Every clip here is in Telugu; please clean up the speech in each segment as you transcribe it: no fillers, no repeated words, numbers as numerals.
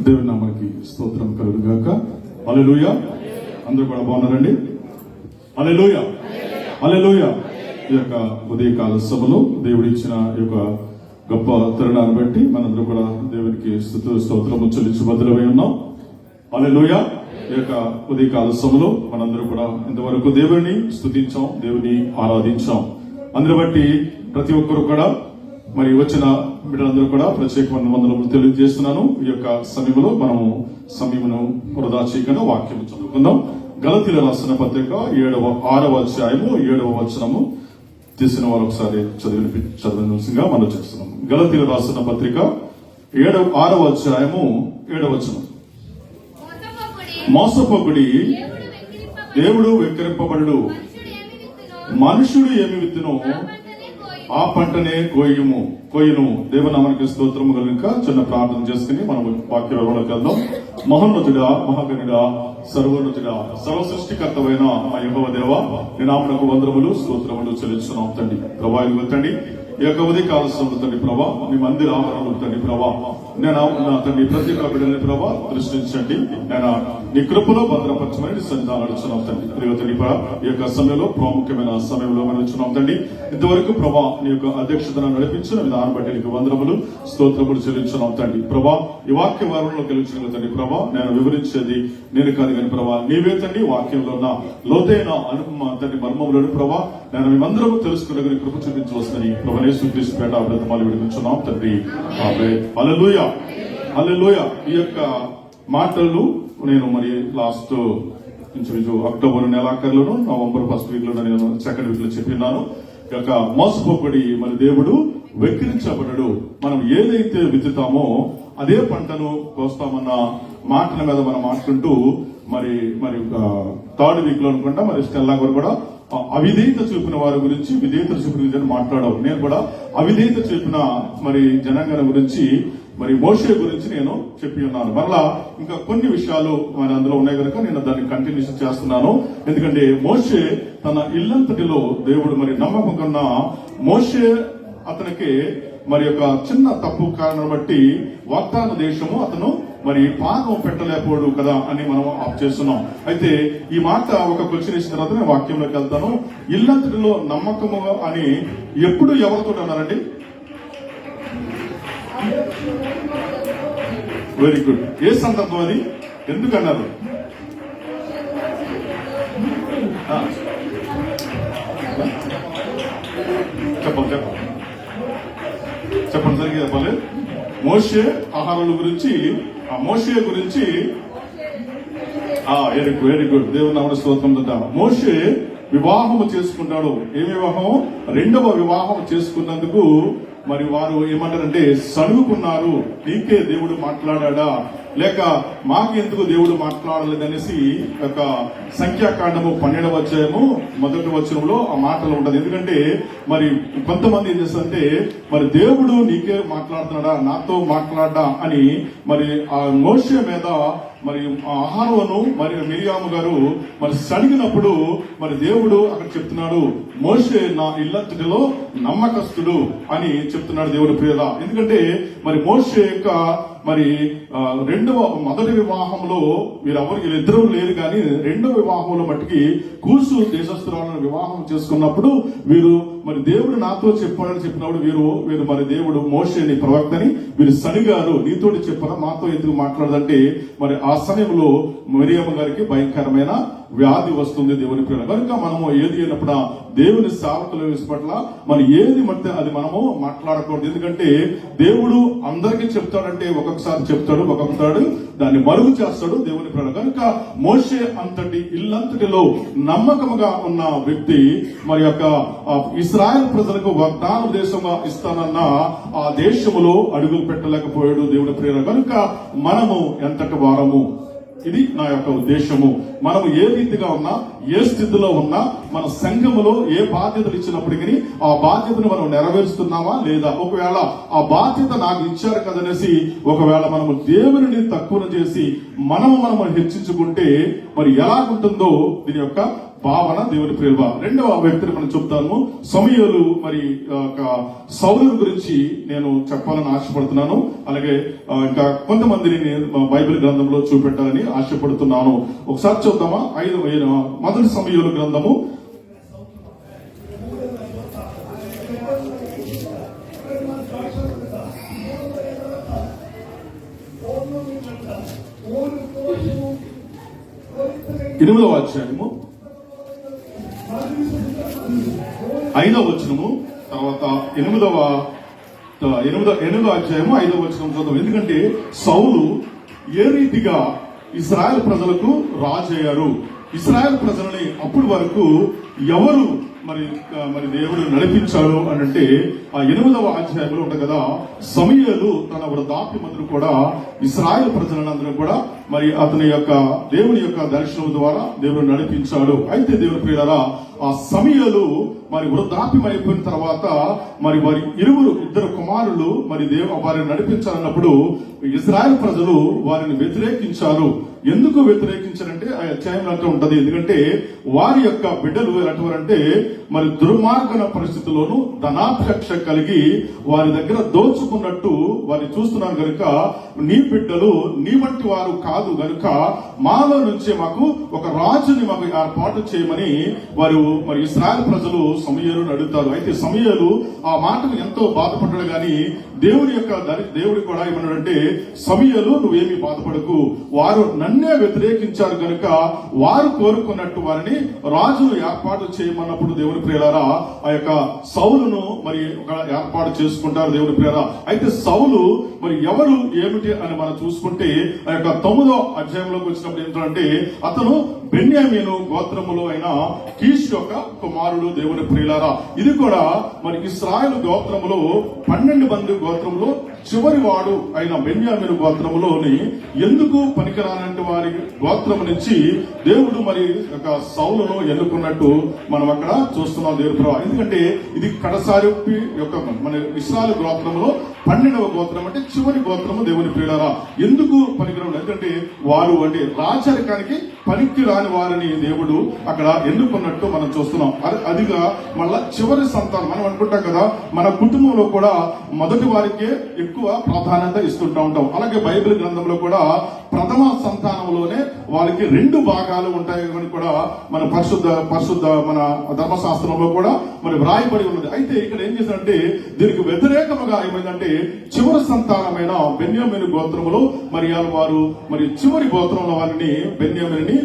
దేవుని నామానికి స్తోత్రం కలుగుగాక. హల్లెలూయా. అందరూ కూడా బాగున్నారండి? హల్లెలూయా, హల్లెలూయా. ఈ యొక్క ఉదయకాల సభలో దేవుడు ఇచ్చిన ఈ యొక్క గొప్ప తరుణాన్ని బట్టి మనందరూ కూడా దేవునికి స్తోత్రము చెల్లించి బదులమై ఉన్నాం. హల్లెలూయా. ఈ యొక్క ఉదయకాల సభలో మనందరూ కూడా ఇంతవరకు దేవుని స్తుతించాం, దేవుని ఆరాధించాం. అందుని బట్టి ప్రతి ఒక్కరు కూడా మరి వచ్చిన బిడ్డలందరూ కూడా ప్రత్యేకమైన వందనములు తెలియజేస్తున్నాను. ఈ యొక్క సమయంలో మనము సమయమును వృధా చేయకుండా వాక్యం చదువుకుందాం. గలతీయులకు రాసిన పత్రిక 6వ అధ్యాయము 7వ వచనము తీసిన వారు ఒకసారి చదవవలసిందిగా మనం చేస్తున్నాం. గలతీయులకు రాసిన పత్రిక 6వ అధ్యాయము 7వ వచనం. మోసపోకుడి, దేవుడు వెక్కిరింపబడు. మనుషుడు ఏమి విత్తునో ఆ పంటనే కోయును. దేవనామానికి స్తోత్రము కనుక చిన్న ప్రార్థన చేసుకుని మనం వాక్య వివరణకు వెళ్దాం. మహోన్నతుడా, మహాగణుడా, సర్వోన్నతుడా, సర్వ సృష్టికర్తమైన మా యెహోవా దేవా, నీ నామమునకు వందనములు స్తోత్రములు చెల్లించున్నాం తండ్రి. ప్రభా తండ్రి, ఈ యొక్క ఉదయకాల సమయంలో తండ్రి ప్రభా, నీ మందిర ఆవరణలు తండ్రి ప్రభా, నేను నా తండ్రి ప్రతి ఒక్క బిడ్డని ప్రభా దృష్టించండి. నేను నీ కృపలో భద్రపరచమని సన్నిధానం అడుగుతున్నాం తండ్రి. ప్రియ తండ్రి ఈ యొక్క సమయంలో ప్రాముఖ్యమైన సమయంలో మనం వచ్చున్నాం తండ్రి. ఇంతవరకు ప్రభా నీ యొక్క అధ్యక్షతను నడిపించిన విధానం బట్టి నీకు వందనములు స్తోత్రములు చెల్లించున్నాం తండ్రి. ప్రభా ఈ వాక్య వారంలో కలిగించిన తండ్రి ప్రభా, నేను వివరించేది నేను కాదు కానీ ప్రభా నీవే తండ్రి. వాక్యంలో ఉన్న లోతైన తండ్రి మర్మములను ప్రభా నేను మేమందరము తెలుసుకునే కృప చూపించవస్తుందని ప్రభా యేసుక్రీస్తు పేట బ్రతమాలు విడిపించున్నాం తండ్రి. ఆమేన్. హల్లెలూయా, హల్లెలూయా. ఈ యొక్క మాటలు నేను మరి లాస్ట్ ఇంచుమించు అక్టోబర్ నెలాఖరులోను నవంబర్ ఫస్ట్ వీక్ లో నేను సెకండ్ వీక్ లో చెప్పినాను. ఈ యొక్క మోసపోకుడి, మరి దేవుడు వెక్కిరించబడడు. మనం ఏదైతే విత్తుతామో అదే పంటను కోస్తామన్న మాటల మీద మనం మాట్లాడుతూ మరి థర్డ్ వీక్ లో అనుకుంటా మరి స్టెల్లా గారు కూడా అవిధేయత చూపిన వారి గురించి విధేయత చూపిన మాట్లాడావు. నేను కూడా అవిధేయత చూపిన మరి జనాంగం గురించి మరి మోషే గురించి నేను చెప్పి ఉన్నాను. మరలా ఇంకా కొన్ని విషయాలు మరి అందులో ఉన్నాయి కనుక నేను దాన్ని కంటిన్యూషన్ చేస్తున్నాను. ఎందుకంటే మోషే తన ఇల్లంతటిలో దేవుడు మరి నమ్మకం కన్నా మోషే అతనికి మరి యొక్క చిన్న తప్పు కారణం బట్టి వాగ్దాన దేశము అతను మరి పాదం పెట్టలేకపోడు కదా అని మనం ఆప్ చేస్తున్నాం. అయితే ఈ మాట ఒక క్వశ్చన్ ఇచ్చిన తర్వాత నేను వాక్యంలోకి వెళ్తాను. ఇల్లంతటిలో నమ్మకము అని ఎప్పుడు ఎవరితో అన్నారండి? Very good. ఏ సందర్భం అది? ఎందుకు అన్నారు? చెప్పండి సరిగ్గా చెప్పాలి. మోషే ఆహారాల గురించి, ఆ మోషే గురించి వెరీ గుడ్. దేవుని నామమున స్తోత్రం. మోషే వివాహము చేసుకుంటాడు. ఏం వివాహం? రెండవ వివాహం చేసుకున్నందుకు మరి వారు ఏమంటారంటే సణుగుకున్నారు. నీకే దేవుడు మాట్లాడా లేక మాకెందుకు దేవుడు మాట్లాడలేదనేసి ఒక సంఖ్యాకాండము 12వ అధ్యాయము 1వ వచనంలో ఆ మాటలు ఉంటది. ఎందుకంటే మరి కొంతమంది ఏం చేస్తారంటే మరి దేవుడు నీకే మాట్లాడుతున్నాడా, నాతో మాట్లాడా అని మరి ఆ మోషే మీద మరి అహరోను మరి మిరియాము గారు మరి సడిగినప్పుడు మరి దేవుడు అక్కడ చెప్తున్నాడు, మోషే నా ఇల్లంతటిలో నమ్మకస్తుడు అని చెప్తున్నాడు దేవుడు ప్రియదా. ఎందుకంటే మరి మోషే యొక్క మరి మొదటి వివాహంలో వీరిద్దరూ లేరు కానీ రెండవ వివాహంలో మట్టికి కూసు దేశస్తురాలను వివాహం చేసుకున్నప్పుడు వీరు మరి దేవుడు నాతో చెప్పాడని చెప్పినప్పుడు వీరు మరి దేవుడు మోషేని ప్రవక్తని వీరు సనిగారు, నీతోటి చెప్పరా మాతో ఎందుకు మాట్లాడదంటే మరి ఆ సమయంలో మరియమ్మ గారికి భయంకరమైన వ్యాధి వస్తుంది దేవుని ప్రేమ. కనుక మనము ఏది అయినప్పుడు దేవుని సేవకుల పట్ల మనం ఏది మధ్య అది మనము మాట్లాడకూడదు. ఎందుకంటే దేవుడు అందరికీ చెప్తాడంటే ఒక్కొక్కసారి చెప్తాడు, ఒక్కొక్కసారి దాన్ని మరుగు చేస్తాడు దేవుని ప్రేమ. కనుక మోషే అంతటి ఇల్లంతటిలో నమ్మకముగా ఉన్న వ్యక్తి మరి యొక్క ఇశ్రాయేల్ ప్రజలకు వాగ్దాన దేశంగా ఇస్తానన్న ఆ దేశములో అడుగులు పెట్టలేకపోయాడు దేవుని ప్రేమ. కనుక మనము ఎంతటి వారము, ఇది నా యొక్క ఉద్దేశము. మనము ఏ రీతిగా ఉన్నా, ఏ స్థితిలో ఉన్నా మన సంఘములో ఏ బాధ్యతలు ఇచ్చినప్పటికీ ఆ బాధ్యతను మనం నెరవేరుస్తున్నామా లేదా? ఒకవేళ ఆ బాధ్యత నాకు ఇచ్చారు కదనేసి ఒకవేళ మనము దేవుని తక్కువ చేసి మనము హెచ్చించుకుంటే మరి ఎలాగుంటుందో దీని యొక్క భావన దేవుని ప్రేమ. రెండవ వ్యక్తిని మనం చెప్తాము. సమూయేలు మరి సౌలు గురించి నేను చెప్పాలని ఆశపడుతున్నాను. అలాగే ఇంకా కొంతమందిని నేను బైబిల్ గ్రంథంలో చూపెట్టాలని ఆశపడుతున్నాను. ఒకసారి చూద్దామా? మొదటి సమూయేలు గ్రంథము 8వ అధ్యాయము 5వ వచనము, తర్వాత 8వ అధ్యాయము 5వ వచనం చదువు. ఎందుకంటే సౌలు ఏ రీతిగా ఇశ్రాయేల్ ప్రజలకు రాజు అయ్యారు, ఇశ్రాయేల్ ప్రజలని అప్పటి వరకు ఎవరు మరి దేవుడు నడిపించారు అని అంటే ఆ 8వ అధ్యాయంలో ఉంటుంది కదా. సమూయేలు తన వృద్ధాప్యమందు కూడా ఇశ్రాయేల్ ప్రజలందరూ కూడా మరి అతని యొక్క దేవుని యొక్క దర్శనం ద్వారా దేవుడు నడిపించాడు. అయితే దేవుని ప్రియులారా, ఆ సమూయేలు మరి వృద్ధాప్యం అయిపోయిన తర్వాత మరి వారి ఇద్దరు కుమారులు మరి వారిని నడిపించాలన్నప్పుడు ఇశ్రాయేల్ ప్రజలు వారిని వ్యతిరేకించారు. ఎందుకు వ్యతిరేకించారంటే ఆ అధ్యాయంలో అంటూ ఉంటది. ఎందుకంటే వారి యొక్క బిడ్డలు ఎలాంటివారంటే మరి దుర్మార్గన పరిస్థితుల్లోనూ ధనాపేక్ష కలిగి వారి దగ్గర దోచుకున్నట్టు వారిని చూస్తున్నారు కనుక, నీ బిడ్డలు నీ వంటి వారు కాదు గనుక మాలో నుంచే మాకు ఒక రాజుని మాకు ఏర్పాటు చేయమని వారు మరి ఇశ్రాయేల్ ప్రజలు సమూయేలును అడుగుతారు. అయితే సమూయేలు ఆ మాటకు ఎంతో బాధపడ్డాడు. గాని దేవుడు కూడా ఏమన్నాడంటే, సమూయేలు నువ్వేమీ బాధపడకు, వారు నన్నే వ్యతిరేకించారు కనుక వారు కోరుకున్నట్టు వారిని రాజును ఏర్పాటు చేయమన్నప్పుడు దేవుని ప్రియులారా ఆ యొక్క సౌలును మరి ఒక ఏర్పాటు చేసుకుంటారు దేవుని ప్రియులారా. అయితే సౌలు మరి ఎవరు ఏమిటి అని మనం చూసుకుంటే ఆ యొక్క 9వ అధ్యాయంలోకి వచ్చినప్పుడు ఏంటంటే అతను బెన్యామీను గోత్రములో అయిన కీష్ యొక్క కుమారుడు దేవుని ప్రియులారా. ఇది కూడా మరి ఇశ్రాయేలు గోత్రములో 12 మంది గోత్రంలో చివరి వాడు అయిన బెన్యామీను గోత్రములోని ఎందుకు పనికిరానంటి వారి గోత్రము నుంచి దేవుడు మరి ఒక సౌలును ఎన్నుకున్నట్టు మనం అక్కడ చూస్తున్నాం దేవుని ప్రియులారా. ఎందుకంటే ఇది కడసారి యొక్క మన ఇశ్రాయేలు గోత్రములో 12వ గోత్రం అంటే చివరి గోత్రము దేవుని ప్రియులారా. ఎందుకు పనికిరాను? ఎందుకంటే వారు అంటే రాజరికానికి పనికి రాని వారిని దేవుడు అక్కడ ఎన్నుకున్నట్టు మనం చూస్తున్నాం. అదిగా మళ్ళా చివరి సంతానం. మనం అనుకుంటాం కదా, మన కుటుంబంలో కూడా మొదటి వారికే ఎక్కువ ప్రాధాన్యత ఇస్తుంటా ఉంటాం. అలాగే బైబిల్ గ్రంథంలో కూడా ప్రథమ సంతానంలోనే వారికి 2 భాగాలు ఉంటాయి అని కూడా మన పరిశుద్ధ మన ధర్మశాస్త్రంలో కూడా మరి వ్రాయబడి ఉన్నది. అయితే ఇక్కడ ఏం చేశారంటే దీనికి వ్యతిరేకముగా ఏమైందంటే చివరి సంతానమైన బెన్యామీను గోత్రములో మరి వారు మరి చివరి గోత్రంలో వారిని బెన్యామీని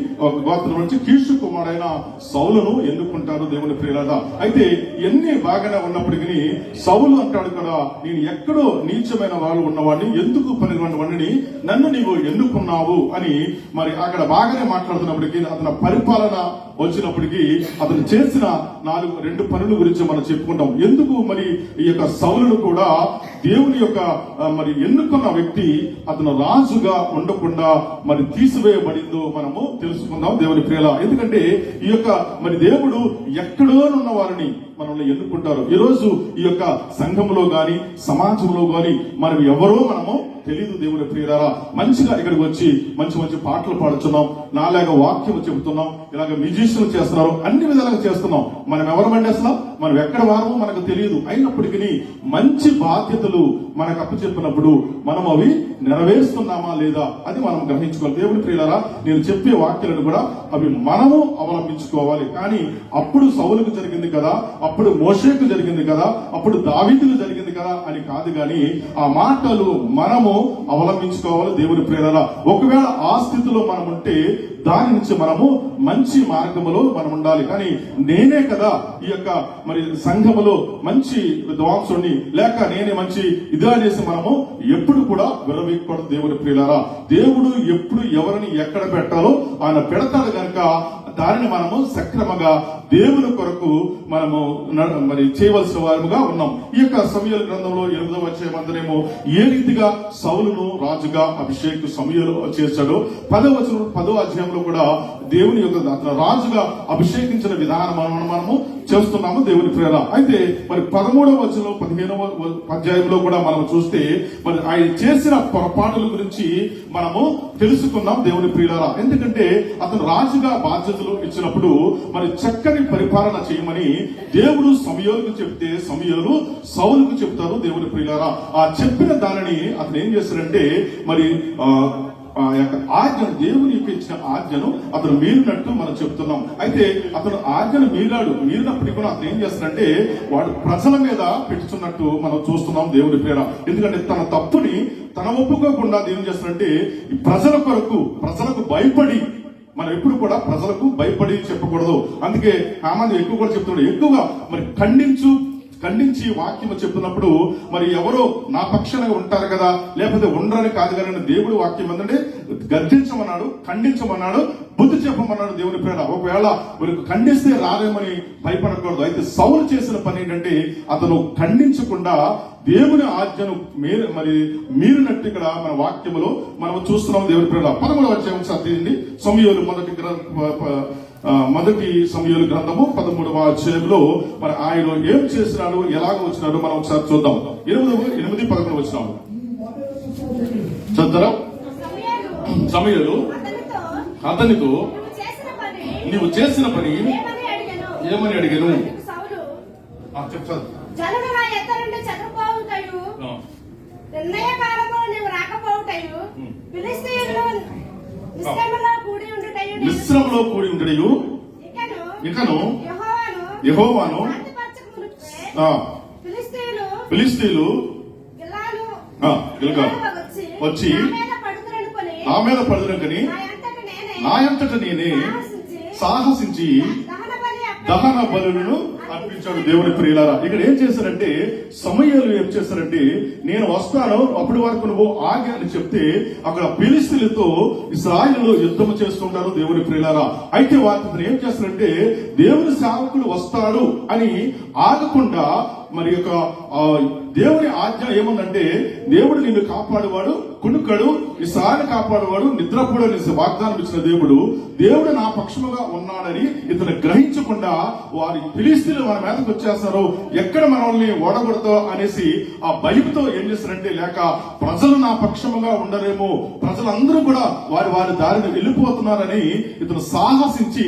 గోత్రం నుంచి కీషు కుమారుడైన సౌలును ఎన్నుకుంటారు దేవుని ప్రియులారా. అయితే ఎన్ని బాగానే ఉన్నప్పటికీ సౌలు అంటాడు కదా, నేను ఎక్కడో నీచమైన వాళ్ళు ఉన్నవాడిని, ఎందుకు పనికిరాని నన్ను నీవు ఎన్నుకున్నావు అని మరి అక్కడ బాగానే మాట్లాడుతున్నప్పటికీ అతని పరిపాలన వచ్చినప్పటికీ అతను చేసిన 2 పనుల గురించి మనం చెప్పుకుంటాం. ఎందుకు మరి ఈ యొక్క సౌలును కూడా దేవుని యొక్క మరి ఎన్నుకున్న వ్యక్తి అతను రాజుగా ఉండకుండా మరి తీసివేయబడిందో మనము తెలుసుకుందాం దేవుని ప్రియుల. ఎందుకంటే ఈ యొక్క మరి దేవుడు ఎక్కడో ఉన్న వారిని మనల్ని ఎన్నుకుంటారు. ఈ రోజు ఈ యొక్క సంఘంలో గాని సమాజంలో గాని మనం ఎవరో మనము తెలీదు దేవుని ప్రియులారా. మంచిగా ఇక్కడికి వచ్చి మంచి పాటలు పాడుతున్నాం, నాలాగా వాక్యం చెబుతున్నాం, ఇలాగ మ్యూజిషియన్ చేస్తున్నారు, అన్ని విధాలుగా చేస్తున్నాం. మనం ఎవరమండి అసలు? మనం ఎక్కడ వారమో మనకు తెలియదు. అయినప్పటికీ మంచి బాధ్యతలు మనకు అప్పచెప్పినప్పుడు మనం అవి నెరవేరుస్తున్నామా లేదా అది మనం గ్రహించుకోవాలి దేవుని ప్రియులారా. నేను చెప్పే వాక్యాలను కూడా అవి మనము అవలంబించుకోవాలి. కానీ అప్పుడు సౌలుకు జరిగింది కదా, అప్పుడు మోషేకు జరిగింది కదా, అప్పుడు దావీదుకు జరిగింది కదా అని కాదు. కానీ ఆ మాటలు మనము అవలంబించుకోవాలి దేవుని ప్రియులారా. ఒకవేళ ఆ స్థితిలో మనం ఉంటే దాని నుంచి మనము మంచి మార్గములో మనం ఉండాలి. కానీ నేనే కదా ఈ యొక్క మరి సంఘములో మంచి విద్వాంసుని లేక నేనే మంచి ఇదిగా చేసి మనము ఎప్పుడు కూడా విరవీయకూడదు దేవుని ప్రియులారా. దేవుడు ఎప్పుడు ఎవరిని ఎక్కడ పెట్టాలో ఆయన పెడతాడు కనుక దానిని మనము సక్రమంగా దేవుని కొరకు మనము మరి చేయవలసిన వారముగా ఉన్నాం. ఈ యొక్క సమూయేలు గ్రంథంలో 8వ అధ్యాయమందునేమో ఏ రీతిగా సౌలును రాజుగా అభిషేక్ సమూయేలు చేశాడో 10వ అధ్యాయంలో కూడా దేవుని యొక్క అతను రాజుగా అభిషేకించిన విధానం మనము చేస్తున్నాము దేవుని ప్రేరణ. అయితే మరి 13వ వచనంలో 15వ అధ్యాయంలో కూడా మనం చూస్తే మరి ఆయన చేసిన పొరపాటుల గురించి మనము తెలుసుకున్నాం దేవుని ప్రియులారా. ఎందుకంటే అతను రాజుగా బాధ్యతలు ఇచ్చినప్పుడు మరి చక్కని పరిపాలన చేయమని దేవుడు సమూయేలుకు చెప్తే సమూయేలు సౌలుకు చెప్తారు దేవుని ప్రియులారా. ఆ చెప్పిన దానిని అతను ఏం చేస్తారంటే మరి ఆ యొక్క ఆజ్ఞను, దేవుని యొక్క ఇచ్చిన ఆజ్ఞను అతను మీరినట్టు మనం చెప్తున్నాం. అయితే అతను ఆజ్ఞను మీరినప్పటికీ కూడా అతను ఏం చేస్తాడంటే వాడు ప్రజల మీద పెట్టుతున్నట్టు మనం చూస్తున్నాం దేవుని పేర. ఎందుకంటే తన తప్పుని తన ఒప్పుకోకుండా ఏం చేస్తాడంటే ఈ ప్రజలకు భయపడి, మనం ఎప్పుడు కూడా ప్రజలకు భయపడి చెప్పకూడదు. అందుకే సామాన్యం ఎక్కువ కూడా చెప్తున్నాడు, ఎక్కువగా మరి ఖండించి వాక్యం చెప్తున్నప్పుడు మరి ఎవరో నా పక్షంగా ఉంటారు కదా, లేకపోతే ఉండరని కాదు కానీ దేవుడు వాక్యం ఏంటంటే గర్జించమన్నాడు, ఖండించమన్నాడు, బుద్ధి చెప్పమన్నాడు దేవుని పేర. ఒకవేళ వీరికి ఖండిస్తే రాలేమని భయపడకూడదు. అయితే సౌలు చేసిన పని ఏంటంటే అతను ఖండించకుండా దేవుని ఆజ్ఞను మీరినట్టు ఇక్కడ మన వాక్యములో మనం చూస్తున్నాం దేవుని పేర. 13వ అధ్యాయం చదివింది సమూయేలు మొదటి సమూయేలు గ్రంథము 13వ అధ్యాయంలో మరి ఆయన ఏం చేసినాడు, ఎలాగ వచ్చినాడు మనం ఒకసారి చూద్దాం. 8-11 వచ్చినాడు చదువుతారా. సమూయేలు అతనితో నీవు చేసిన పని ఏమని అడిగాను చెప్తాను. మిశ్రమంలో కూడి ఉండడు ఇకను యెహోవాను ఫిలిష్తీయులు వచ్చి నా మీద పడుదురనుకొని నా అంతట నేనే సాహసించి దహన బలులను అర్పించాడు దేవుని ప్రియులారా. ఇక్కడ ఏం చేశారంటే సమూయేలు ఏం చేశారంటే నేను వస్తాను అప్పటి వరకు నువ్వు ఆగి అని చెప్తే అక్కడ ఫిలిష్తీయులతో ఇశ్రాయేలు యుద్ధం చేస్తుంటారు దేవుని ప్రియులారా. అయితే వాటిని ఏం చేస్తారంటే దేవుని సేవకుడు వస్తాడు అని ఆగకుండా మరి యొక్క దేవుని ఆజ్ఞ ఏముందంటే దేవుడు నిన్ను కాపాడువాడు కునుకడు, ఇశ్రాయేలు కాపాడువాడు నిద్రపోడు అనేసి వాగ్దానం ఇచ్చిన దేవుడు నా పక్షముగా ఉన్నాడని ఇతను గ్రహించకుండా వారి ఫిలిష్తీయులు మన మీదకి వచ్చేస్తారు, ఎక్కడ మనల్ని ఓడగొడతావు అనేసి ఆ భయంతో ఏం చేస్తారంటే లేక ప్రజలు నా పక్షముగా ఉండరేమో, ప్రజలందరూ కూడా వారి దారిని వెళ్ళిపోతున్నారని ఇతను సాహసించి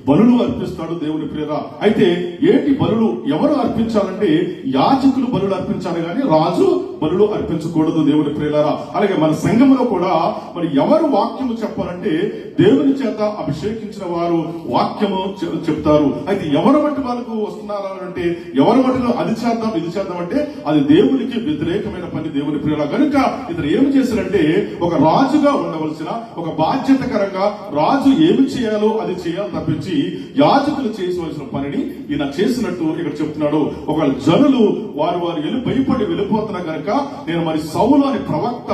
బలులు అర్పిస్తాడు దేవుని ప్రియర. అయితే ఏంటి బలులు ఎవరు అర్పించాలంటే యాజకులు బలులు అర్పించాలి కానీ రాజు బలులు అర్పించకూడదు దేవుని ప్రియులారా. అలాగే మన సంఘంలో కూడా మరి ఎవరు వాక్యము చెప్పాలంటే దేవుని చేత అభిషేకించిన వారు వాక్యము చెప్తారు. అయితే ఎవరు బట్టి వాళ్ళకు వస్తున్నారా అంటే ఎవరు బట్టి అది చేద్దాం ఇది చేద్దాం అంటే అది దేవునికి వ్యతిరేకమైన పని దేవుని ప్రియులారా. కనుక ఇతను ఏమి చేశారంటే ఒక రాజుగా ఉండవలసిన ఒక బాధ్యతకరంగా రాజు ఏమి చేయాలో అది చేయాలి తప్పించి యాజకులు చేయవలసిన పనిని ఈయన చేసినట్టు ఇక్కడ చెప్తున్నాడు. ఒక జనులు వారు భయపడి వెళ్ళిపోతున్నా కనుక నేను మరి సౌలు అని ప్రవక్త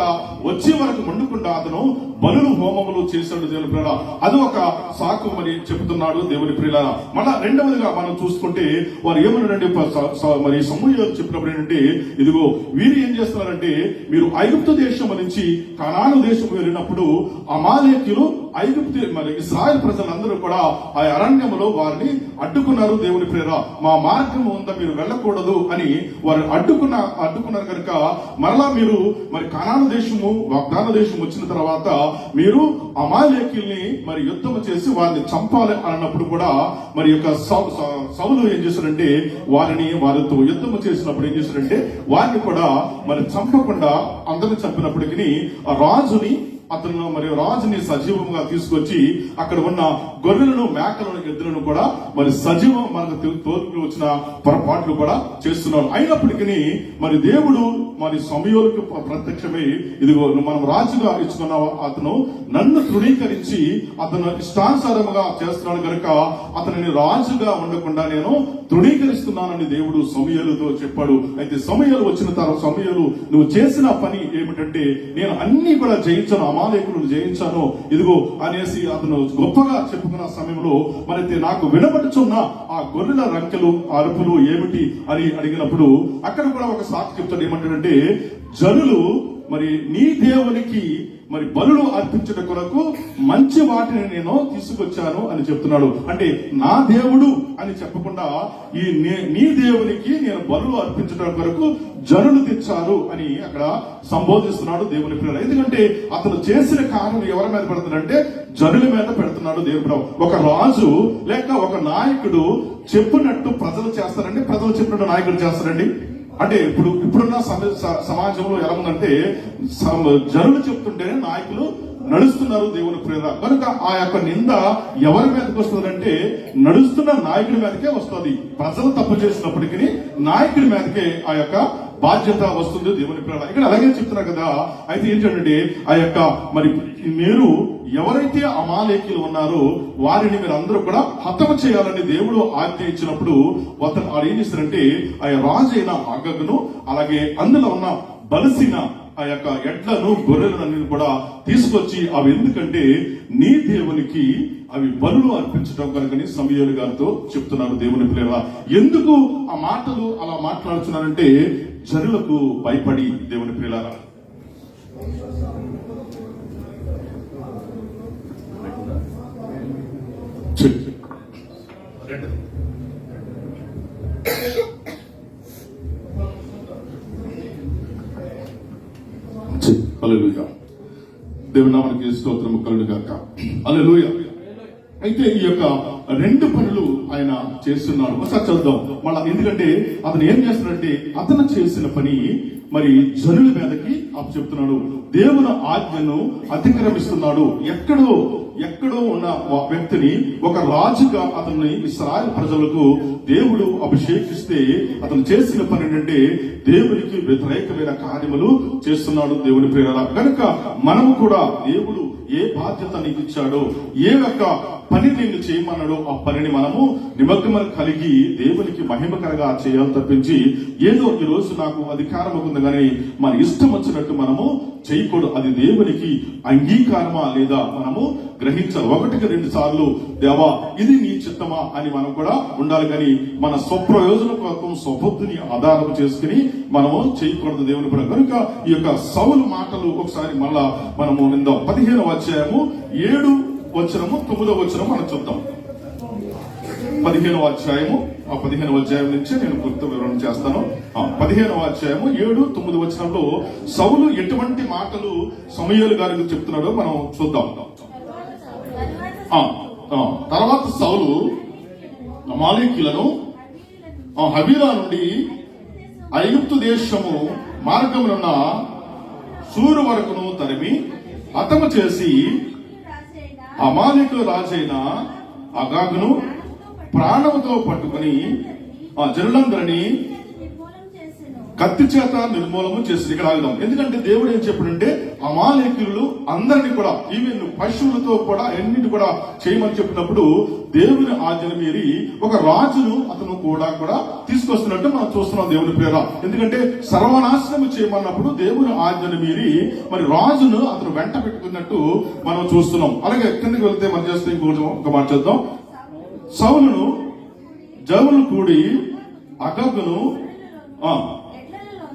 వచ్చే వరకు మండుకుండా అతను బలులు హోమములు చేశాడు దేవుని ప్రియులారా. అది ఒక సాకు మరి చెబుతున్నాడు దేవుని ప్రియులారా. మళ్ళా రెండవదిగా మనం చూసుకుంటే వారు ఏమన్నారంటే మరి సమూయేలు చెప్పినప్పుడు ఏంటంటే ఇదిగో వీరు ఏం చేస్తున్నారంటే మీరు ఐగుప్తు దేశం నుంచి కనాను దేశం వెళ్ళినప్పుడు అమాలేకీయులు ఐగుప్తు మరి ఇశ్రాయేలు ప్రజలందరూ కూడా ఆ అరణ్యములో వారిని అడ్డుకున్నారు దేవుని ప్రియులారా. మా మార్గం ఉందా మీరు వెళ్ళకూడదు అని వారు అడ్డుకున్నారు కనుక మరలా మీరు మరి కనాను దేశము వాగ్దాన దేశం వచ్చిన తర్వాత మీరు అమాలేకీయుల్ని మరి యుద్ధం చేసి వారిని చంపాలి అన్నప్పుడు కూడా మరి యొక్క సౌలు ఏం చేశారంటే వారితో యుద్ధం చేసినప్పుడు ఏం చేశారంటే వారిని కూడా మరి చంపకుండా అందరిని చంపినప్పటికీ అతను మరి రాజుని సజీవంగా తీసుకొచ్చి అక్కడ ఉన్న గొర్రెలను మేకలను ఎద్దులను కూడా మరి సజీవం మనకు తోలుకు వచ్చిన పొరపాట్లు కూడా చేస్తున్నారు. అయినప్పటికీ మరి దేవుడు మరి సమూయేలుకు ప్రత్యక్షమై ఇదిగో మనం రాజుగా ఇచ్చుకున్న అతను నన్ను తృణీకరించి అతను ఇష్టానుసారముగా చేస్తున్నాడు కనుక అతనిని రాజుగా ఉండకుండా నేను తృణీకరిస్తున్నానని దేవుడు సమూయేలుతో చెప్పాడు. అయితే సమూయేలు వచ్చిన తర్వాత సమూయేలు నువ్వు చేసిన పని ఏమిటంటే నేను అన్ని కూడా జయించాను, అమాలేకులను జయించాను ఇదిగో అనేసి అతను గొప్పగా చెప్పుకున్న సమయంలో మరి నాకు వినబడుచున్న ఆ గొర్రెల రంకెలు అరుపులు ఏమిటి అని అడిగినప్పుడు అక్కడ కూడా ఒక సాక్షి చెప్తాడు. ఏమంటాడంటే జనులు మరి నీ దేవునికి మరి బలులు అర్పించట కొరకు మంచి వాటిని నేను తీసుకొచ్చాను అని చెప్తున్నాడు. అంటే నా దేవుడు అని చెప్పకుండా ఈ నీ దేవునికి నేను బలులు అర్పించడం కొరకు జనులు తెచ్చారు అని అక్కడ సంబోధిస్తున్నాడు దేవుని పిల్లలు. ఎందుకంటే అతను చేసిన కార్యం ఎవరి మీద పెడుతున్నాడంటే జనుల మీద పెడుతున్నాడు దేవుడు. ఒక రాజు లేక ఒక నాయకుడు చెప్పినట్టు ప్రజలు చేస్తారండి, ప్రజలు చెప్పినట్టు నాయకుడు చేస్తారండి. అంటే ఇప్పుడున్న సమాజంలో ఎలా ఉందంటే జనులు చెప్తుంటేనే నాయకులు నడుస్తున్నారు దేవుని ప్రేర. కనుక ఆ యొక్క నింద ఎవరి మీదకి వస్తుందంటే నడుస్తున్న నాయకుడి మీదకే వస్తుంది. ప్రజలు తప్పు చేసినప్పటికీ నాయకుడి మీదకే ఆ యొక్క బాధ్యత వస్తుంది దేవుని ప్రేర. ఇక్కడ అలాగే చెప్తున్నారు కదా. అయితే ఏంటంటే ఆ యొక్క మరి మీరు ఎవరైతే అమాలేకీలు ఉన్నారో వారిని మీరు అందరూ కూడా హతము చేయాలని దేవుడు ఆజ్ఞ ఇచ్చినప్పుడు అతను ఏం చేస్తారంటే ఆ రాజు అయిన అగగును అలాగే అందులో ఉన్న బలిసిన ఆ యొక్క ఎడ్లను గొర్రెలను కూడా తీసుకొచ్చి అవి ఎందుకంటే నీ దేవునికి అవి బలులు అర్పించడం కనుకని సమూయేలు గారితో చెప్తున్నారు దేవుని పిల్లల. ఎందుకు ఆ మాటలు అలా మాట్లాడుతున్నారంటే జనులకు భయపడి దేవుని పిల్లలారా. హల్లెలూయా. దేవుని నామానికి స్తోత్రము కలుగును గాక. హల్లెలూయా. అయితే ఈ యొక్క రెండు పనులు ఆయన చేస్తున్నాడు. ఒకసారి చదువుదాం మళ్ళా. ఎందుకంటే అతను ఏం చేస్తున్నాడంటే అతను చేసిన పని మరి జనుల మీదకి చెప్తున్నాడు. దేవుని ఆజ్ఞను అతిక్రమిస్తున్నాడు. ఎక్కడో ఉన్న వ్యక్తిని ఒక రాజుగా అతన్ని ఇశ్రాయేలు ప్రజలకు దేవుడు అభిషేకిస్తే అతను చేసిన పని ఏంటంటే దేవునికి వ్యతిరేకమైన కార్యములు చేస్తున్నాడు దేవుని ప్రేరణ. కనుక మనము కూడా దేవుడు ఏ బాధ్యత నీకు ఇచ్చాడో ఏ యొక్క పని నిన్ను చేయమన్నాడో ఆ పనిని మనము నిమగ్నం కలిగి దేవునికి మహిమకరంగా చేయాలి తప్పించి ఏదో ఈ రోజు నాకు అధికారం ఉంది కానీ మన ఇష్టం వచ్చినట్టు మనము చేయకూడదు. అది దేవునికి అంగీకారమా లేదా మనము గ్రహించాలి. 1-2 సార్లు దేవా ఇది నీ చిత్తమా అని మనం కూడా ఉండాలి. కానీ మన స్వప్రయోజనం కోసం స్వబుద్ధిని ఆధారం చేసుకుని మనము చేయకూడదు దేవుని పని. కనుక ఈ యొక్క సౌలు మాటలు ఒకసారి మళ్ళా మనము 15వ అధ్యాయము 7వ వచనము 9వ వచనము మనం చూద్దాం. 15వ అధ్యాయము 15వ అధ్యాయం నుంచి నేను పూర్తి వివరణ చేస్తాను. 15వ అధ్యాయము 7-9 వచనంలో సౌలు ఎటువంటి మాటలు సమూయేలు గారికి చెప్తున్నాడో మనం చూద్దాం. తర్వాత సౌలు అమాలేకీయులను హవీలా నుండి ఐగుప్తు దేశము మార్గమునున్న సూరు వరకును తరిమి హతము చేసి అమాలేకుల రాజైన అగాగును ప్రాణముతో పట్టుకుని ఆ జనులందరినీ కత్తి చేత నిర్మూలము చేసి. ఇక్కడ ఆగుదాం. ఎందుకంటే దేవుడు ఏం చెప్పాడంటే అమాలేకీయులు అందరినీ కూడా ఈవెన్ పశువులతో కూడా ఎన్నిటి కూడా చేయమని చెప్పినప్పుడు దేవుని ఆజ్ఞను మీరి ఒక రాజును అతను కూడా తీసుకొస్తున్నట్టు మనం చూస్తున్నాం దేవుని పేర. ఎందుకంటే సర్వనాశనం చేయమన్నప్పుడు దేవుని ఆజ్ఞను మీరి మరి రాజును అతను వెంట పెట్టుకున్నట్టు మనం చూస్తున్నాం. అలాగే కిందకి వెళ్తే మనం చేస్తే ఇంకొక మాట చేద్దాం. సౌలును జవులు కూడి అగగును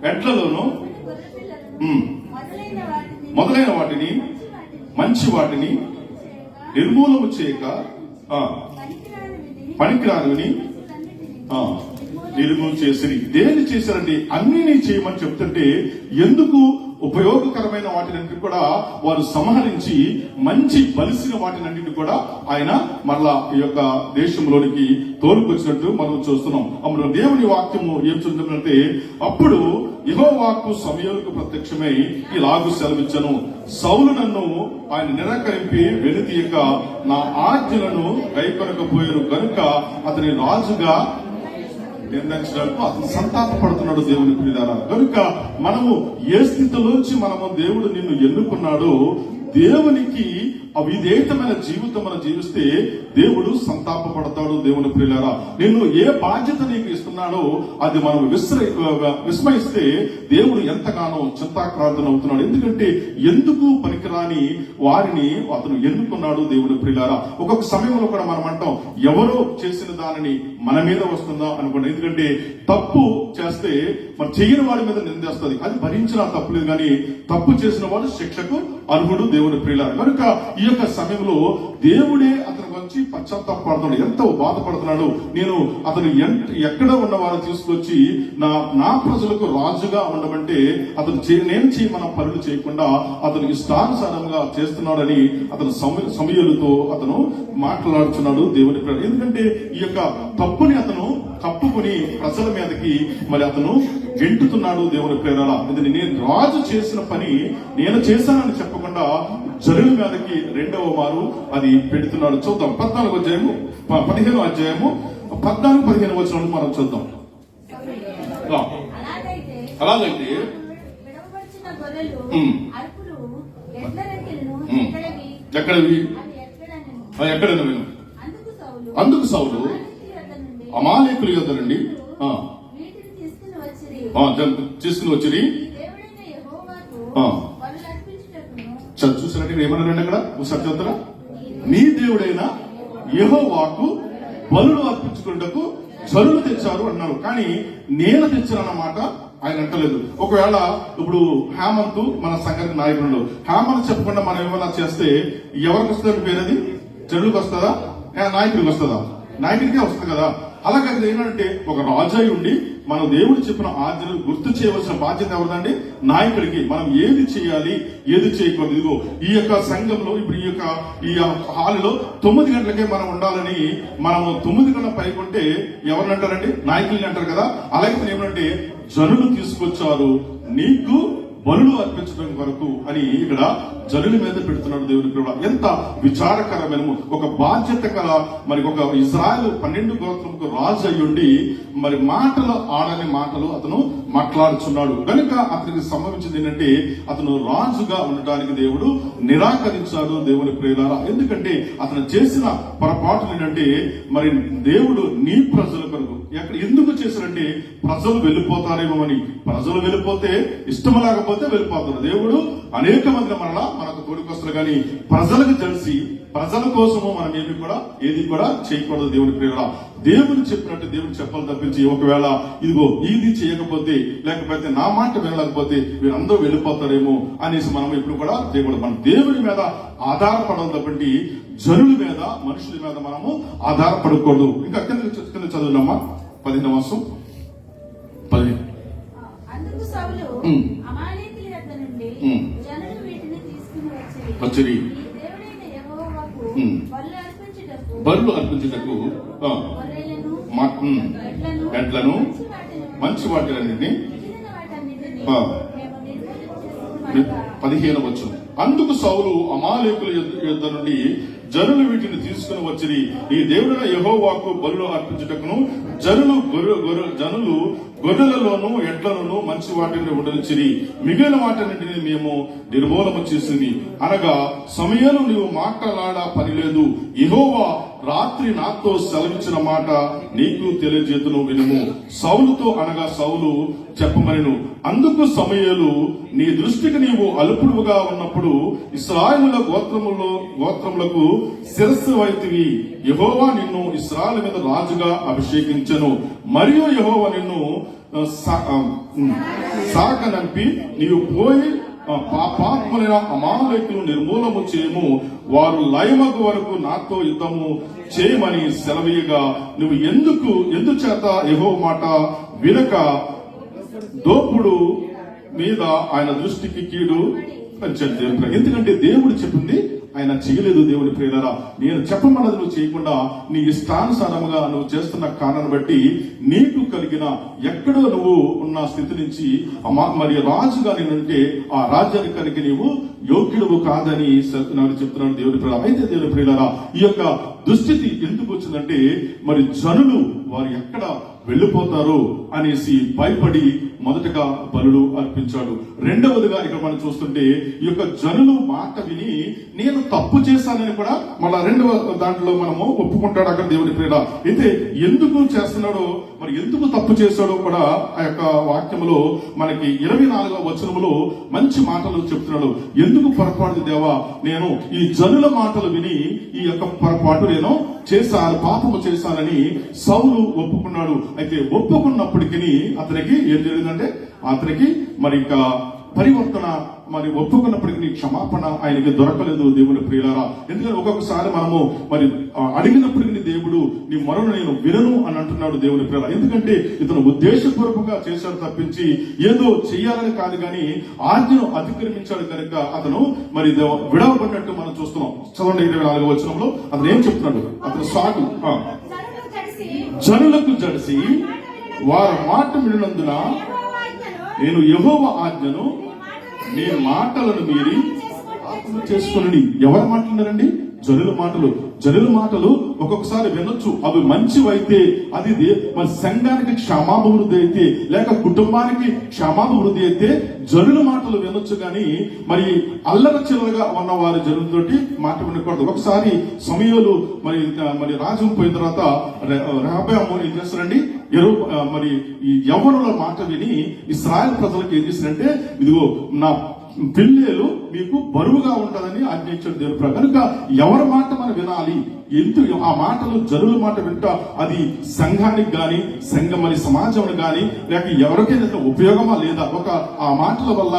ఎడ్లలోను మొదలైన వాటిని మంచి వాటిని నిర్మూలము చేయక పనికిరానివిని నిర్మూలన చేసి. దేని చేశారండి? అన్ని చేయమని చెప్తుంటే ఎందుకు ఉపయోగకరమైన వాటిని కూడా వారు సంహరించి మంచి బలిసిన వాటినన్నింటి కూడా ఆయన మరలా ఈ యొక్క దేశంలోనికి తోలుకొచ్చినట్టు మనం చూస్తున్నాం. అప్పుడు దేవుని వాక్యము ఏం చూస్తుందంటే అప్పుడు యెహోవా వాక్కు సమూయేలుకు ప్రత్యక్షమై ఇలాగు సెలవిచ్చను, సౌలు నన్ను ఆయన నిరాకరించి వెనుతీయక నా ఆజ్ఞలను గైకొనకపోయారు కనుక అతని రాజుగా నిర్ణయించడానికి అతను సంతాపపడుతున్నాడు దేవుని ప్రియులారా. కనుక మనము ఏ స్థితిలోంచి మనము దేవుడు నిన్ను ఎన్నుకున్నాడో దేవునికి అవిధేయతమైన జీవితం మనం జీవిస్తే దేవుడు సంతాపపడతాడు. దేవుని ప్రియులారా, నేను ఏ బాధ్యత నీకు ఇస్తున్నాడో అది మనం విస్మయిస్తే దేవుడు ఎంతగానో చింతాక్రాంతం అవుతున్నాడు. ఎందుకంటే ఎందుకు పనికిరాని వారిని అతను ఎన్నుకున్నాడు. దేవుని ప్రియులారా, ఒక్కొక్క సమయంలో కూడా మనం అంటాం ఎవరో చేసిన దానిని మన మీద వస్తుందా అనుకోండి. ఎందుకంటే తప్పు చేస్తే మరి చేయని వాడి మీద నిందేస్తుంది, అది భరించినా తప్పులేదు. కానీ తప్పు చేసిన వాడు శిక్షకు అర్హుడు. దేవుని ప్రియులారా, కనుక ఈ యొక్క సమయంలో దేవుడే అతని గురించి పశ్చాత్తాపడుతున్నాడు, ఎంతో బాధపడుతున్నాడు. నేను అతను ఎక్కడ ఉన్న వారిని తీసుకొచ్చి నా ప్రజలకు రాజుగా ఉండమంటే అతను నేను చేయమన్న పనులు చేయకుండా అతను ఇష్టానుసారంగా చేస్తున్నాడని అతను సమయలతో అతను మాట్లాడుతున్నాడు. దేవుని ప్రియులారా, ఎందుకంటే ఈ యొక్క తప్పుని అతను కప్పుకుని ప్రజల మీదకి మరి అతను గెంటుతున్నాడు. దేవుని ప్రియులారా, ఇది నేను రాజు చేసిన పని నేను చేశానని చెప్పకుండా జనుల మీదకి రెండవ మారు అది పెడుతున్నాడు. చూద్దాం 14వ అధ్యాయము 15వ అధ్యాయము 14-15 వచనాలు మనం చూద్దాం. అలాగైతే ఎక్కడవి అందుకు సౌలు అమాలేకుల యొద్ద నుండి తీసుకుని వచ్చి చూసినట్టు ఏమన్నారండి అక్కడ సత్యవతరా, నీ దేవుడైన యెహోవాకు బలులు అర్పించుకున్నటకు జనులు తెచ్చారు అన్నారు. కానీ నేను తెచ్చానన్నమాట ఆయన అంటలేదు. ఒకవేళ ఇప్పుడు హేమంత్ మన సంఘానికి నాయకుడు, హేమంత్ చెప్పకుండా మనం ఏమైనా చేస్తే ఎవరికి వస్తుంది పేరది? జనులకు వస్తుందా? నాయకుడికి వస్తుందా? నాయకుడికే వస్తుంది కదా. అలాగే ఏంటంటే ఒక రాజాయి ఉండి మనం దేవుడు చెప్పిన ఆజ్ఞలు గుర్తు చేయవలసిన బాధ్యత ఎవరిదండి? నాయకుడికి. మనం ఏది చేయాలి, ఏది చేయకూడదు. ఇదిగో ఈ యొక్క సంఘంలో ఇప్పుడు ఈ హాల్లో 9 గంటలకే మనం ఉండాలని మనము 9 గంటల పైకి ఉంటే ఎవరిని అంటారండి? నాయకుల్ని అంటారు కదా. అలాగే ఏమంటే జనులు తీసుకొచ్చారు నీకు బలులు అర్పించడం వరకు అని ఇక్కడ జనుల మీద పెడుతున్నాడు. దేవుని ప్రియుడా, ఎంత విచారకరమైన ఒక బాధ్యత కల మరి ఒక ఇజ్రాయెల్ 12 గోత్రముకు రాజు అయ్యుండి మరి మాటలు ఆడని మాటలు అతను మాట్లాడుచున్నాడు. కనుక అతనికి సంభవించింది ఏంటంటే అతను రాజుగా ఉండటానికి దేవుడు నిరాకరించాడు. దేవుని ప్రియులారా, ఎందుకంటే అతను చేసిన పొరపాటులు ఏంటంటే మరి దేవుడు నీ ప్రజల కొరకు ఎందుకు చేశారంటే ప్రజలు వెళ్ళిపోతారేమో అని. ప్రజలు వెళ్ళిపోతే ఇష్టం లేకపోతే వెళ్ళిపోతారు. దేవుడు అనేక మంది మనకు తోడుకొస్తారు. కానీ ప్రజలకు తెలిసి ప్రజల కోసము మనం ఏది కూడా చేయకూడదు. దేవుని ప్రియులారా, దేవుడు చెప్పినట్టు దేవుడు చెప్పాలి తప్పించి ఒకవేళ ఇదిగో ఇది చేయకపోతే లేకపోతే నా మాట వినలేకపోతే వీరందరూ వెళ్ళిపోతారేమో అనేసి మనం ఇప్పుడు కూడా చేయకూడదు. మనం దేవుని మీద ఆధారపడడం తప్పండి జనుల మీద మనుషుల మీద మనము ఆధారపడకూడదు. ఇంకా కింద చదువునమ్మా 15వ వచనం 15. వచ్చి బరులు అర్పించుటకు ఎడ్లను మంచి వాటిలన్నింటినీ 15వ వచనం. అందుకు సౌలు అమాలేకుల యొద్ద నుండి జనులు వీటిని తీసుకుని వచ్చి ఈ దేవుడైన యెహోవాకు బలులు అర్పించుటకును జనులు గొర్రెలలోను ఎడ్లలోను మంచి వాటిని ఉండనిచ్చిరి, మిగిలిన వాటిని మేము నిర్మూలన చేసింది. అనగా సమయంలో నీవు మాట్లాడా పని లేదు, యెహోవా రాత్రి నాతో సెలవిచ్చిన మాట నీకు తెలియజేతును వినుము. సౌలుతో అనగా సౌలు చెప్పమనిను. అందుకు సమూయేలు నీ దృష్టికి నీవు అల్పుడుగా ఉన్నప్పుడు ఇశ్రాయేలుల గోత్రములకు శిరస్సు వైతివి. యెహోవా నిన్ను ఇశ్రాయేలు మీద రాజుగా అభిషేకించెను. మరియు యెహోవా నిన్ను సాగనంపి నీవు పోయి పాపాత్ములైన అమాలేకులు నిర్మూలము చేయము, వారు లయమగు వరకు నాతో యుద్ధము చేయమని సెలవీయగా నువ్వు ఎందుచేత యెహోవా మాట వినక దోపుడు మీద ఆయన దృష్టికి కీడు పెంచండి. ఎందుకంటే దేవుడు చెప్పింది ఆయన చేయలేదు. దేవుని ప్రియులారా, నేను చెప్పమన్నది నువ్వు చేయకుండా నీ ఇష్టానుసారముగా నువ్వు చేస్తున్న కారణాన్ని బట్టి నీకు కలిగిన ఎక్కడో నువ్వు ఉన్న స్థితి నుంచి మరి రాజుగా నేనంటే ఆ రాజ్యానికి నీవు యోగ్యుడు కాదని నాకు చెప్తున్నాను. దేవుని ప్రియులారా, అయితే దేవుని ప్రియులారా, ఈ యొక్క దుస్థితి ఎందుకు వచ్చిందంటే మరి జనులు వారు ఎక్కడ వెళ్ళిపోతారో అనేసి భయపడి మొదటగా బలులు అర్పించాడు. రెండవదిగా ఇక్కడ మనం చూస్తుంటే ఈ యొక్క జనులు మాట విని నేను తప్పు చేశానని కూడా మళ్ళా రెండవ దాంట్లో మనము ఒప్పుకుంటాడు అక్కడ దేవుని ప్రేర. అయితే ఎందుకు చేస్తున్నాడో, మరి ఎందుకు తప్పు చేశాడో కూడా ఆ యొక్క వాక్యములో మనకి 24వ వచనములో మంచి మాటలు చెప్తున్నాడు. ఎందుకు పొరపాటు దేవా, నేను ఈ జనుల మాటలు విని ఈ యొక్క పొరపాటు నేను చేశాను, పాపము చేశానని సౌలు ఒప్పుకున్నాడు. అయితే ఒప్పుకున్నప్పటికీ అతనికి ఏం జరిగిందంటే అతనికి మరి ఇంకా పరివర్తన, మరి ఒప్పుకున్నప్పటికీ క్షమాపణ ఆయనకి దొరకలేదు దేవుని ప్రియులారా. ఎందుకంటే ఒక్కొక్కసారి మనము మరి అడిగినప్పటికీ దేవుడు నీ మొరను నేను వినను అని అంటున్నాడు దేవుని ప్రియులారా. ఎందుకంటే ఇతను ఉద్దేశపూర్వకంగా చేశాడు తప్పించి ఏదో చెయ్యాలని కాదు, కానీ ఆజ్ఞను అతిక్రమించాడు కనుక అతను మరి విడవబడినట్టు మనం చూస్తున్నాం. చదవండి 24వ వచనంలో అతను ఏం చెప్తున్నాడు, అతను సాగు జనులకు జడిసి వారి మాట వినందున నేను యెహోవా ఆజ్ఞను నీ మాటలను మీరి ఆత్మ చేసుకుని. ఎవరు మాట్లాడారండి? జనుల మాటలు. జనుల మాటలు ఒక్కొక్కసారి వినొచ్చు, అవి మంచివైతే అది మరి సంఘానికి క్షమాభివృద్ధి అయితే లేక కుటుంబానికి క్షమాభివృద్ధి అయితే జనుల మాటలు వినొచ్చు, కానీ మరి అల్లర చిల్లరగా ఉన్న వారి జనులతోటి మాట వినకూడదు. ఒకసారి సమయంలో మరి రాజ్యం పోయిన తర్వాత రెహబాము ఏం చేస్తారండి, మరి ఈ యవ్వనుల మాట విని ఇశ్రాయేలు ప్రజలకు ఏం చేశారంటే, ఇదిగో నా పిల్లలు మీకు బరువుగా ఉంటుందని ఆజ్ఞించాడు దేవుడు. కనుక ఎవరి మాట మనం వినాలి, ఎందుకు ఆ మాటలు జనుల మాట వింటా అది సంఘానికి గాని మరి సమాజానికి గాని లేక ఎవరికైనా ఉపయోగమా లేదా, ఒక ఆ మాటల వల్ల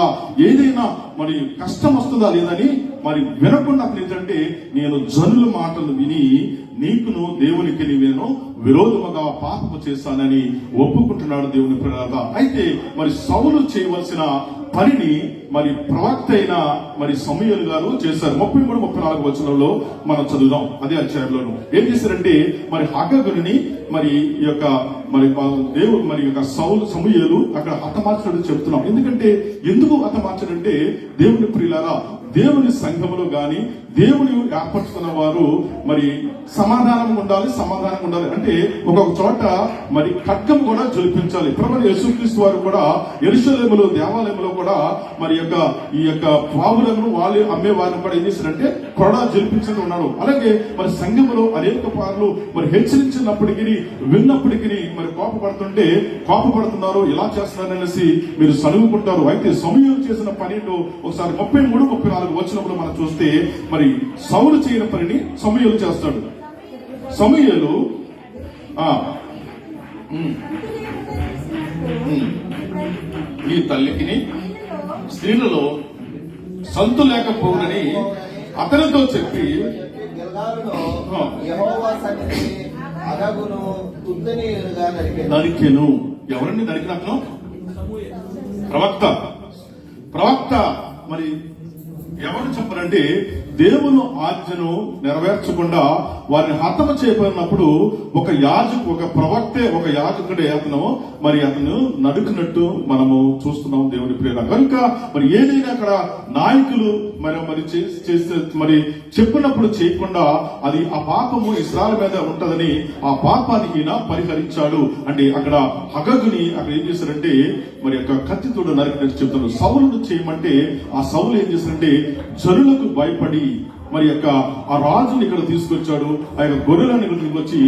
ఏదైనా మరి కష్టం వస్తుందా లేదని మరి వినకుండా ఏంటంటే నేను జనుల మాటలు విని నీకును దేవునికి నేను విరోధముగా పాపము చేశానని ఒప్పుకుంటున్నాడు దేవుని ప్రియులారా. అయితే మరి సౌలు చేయవలసిన పనిని మరి ప్రవక్త అయిన మరి సమూయేలు గారు చేశారు. 33-34 వచనంలో మనం చదువుదాం. అదే అధ్యాయంలోను ఏం చేశారంటే, మరి హగగుని మరి ఈ యొక్క మరి దేవుడు మరి యొక్క సమూయేలు అక్కడ హతమార్చడం చెప్తున్నాం. ఎందుకు హతమార్చడంటే దేవుని ప్రియులారా, దేవుని సంఘములో గాని దేవుని ఏర్పరుస్తున్న వారు మరి సమాధానం ఉండాలి అంటే ఒక్కొక్క చోట మరి ఖడ్గం కూడా జొలిపించాలి. ప్రభువు యేసుక్రీస్తు వారు కూడా యెరూషలేములో దేవాలయంలో కూడా మరి ఈ యొక్క పావులను వాళ్ళు అమ్మే వారిని కూడా ఏం చేశారంటే కొరడా జొలిపించుతూ ఉన్నారు. అలాగే మరి సంఘములో అనేక పార్లు మరి హెచ్చరించినప్పటికీ విన్నప్పటికీ మరి కోపపడుతున్నారు, ఇలా చేస్తున్నారనేసి మీరు సనుగుకుంటారు. అయితే సమూయేలు చేసిన పనిలో ఒకసారి 33-34 వచనంలో మనం చూస్తే మరి సౌలు చేయని పనిని సమూయేలు చేస్తాడు. సమూయేలు నీ తల్లికి స్త్రీలలో సంతు లేకపోవునని అతనితో చెప్పి నరికెను. ఎవరిని నరికినట్లు? ప్రవక్త. మరి ఎవరు చెప్పారంటే దేవుని ఆజ్ఞను నెరవేర్చకుండా వారిని హతము చేయబడినప్పుడు ఒక యాజకుడే అతను నడుకున్నట్టు మనము చూస్తున్నాం దేవుని ప్రేరణ. కనుక మరి ఏదైనా అక్కడ నాయకులు మరి చేస్తే మరి చెప్పినప్పుడు చేయకుండా అది ఆ పాపము ఇశ్రాయేలు మీద ఉంటదని ఆ పాపాన్ని ఈయన పరిహరించాడు. అంటే అక్కడ హగగుని అక్కడ ఏం చేశారంటే మరి యొక్క కత్తితోడు నరికినట్టు చెప్తున్నారు. సౌలును చేయమంటే ఆ సౌలు ఏం చేశారంటే జనులకు భయపడి మరి యొక్క ఆ రాజుని ఇక్కడ తీసుకొచ్చాడు. ఆ యొక్క గొర్రెలను ఇక్కడ తీసుకొచ్చి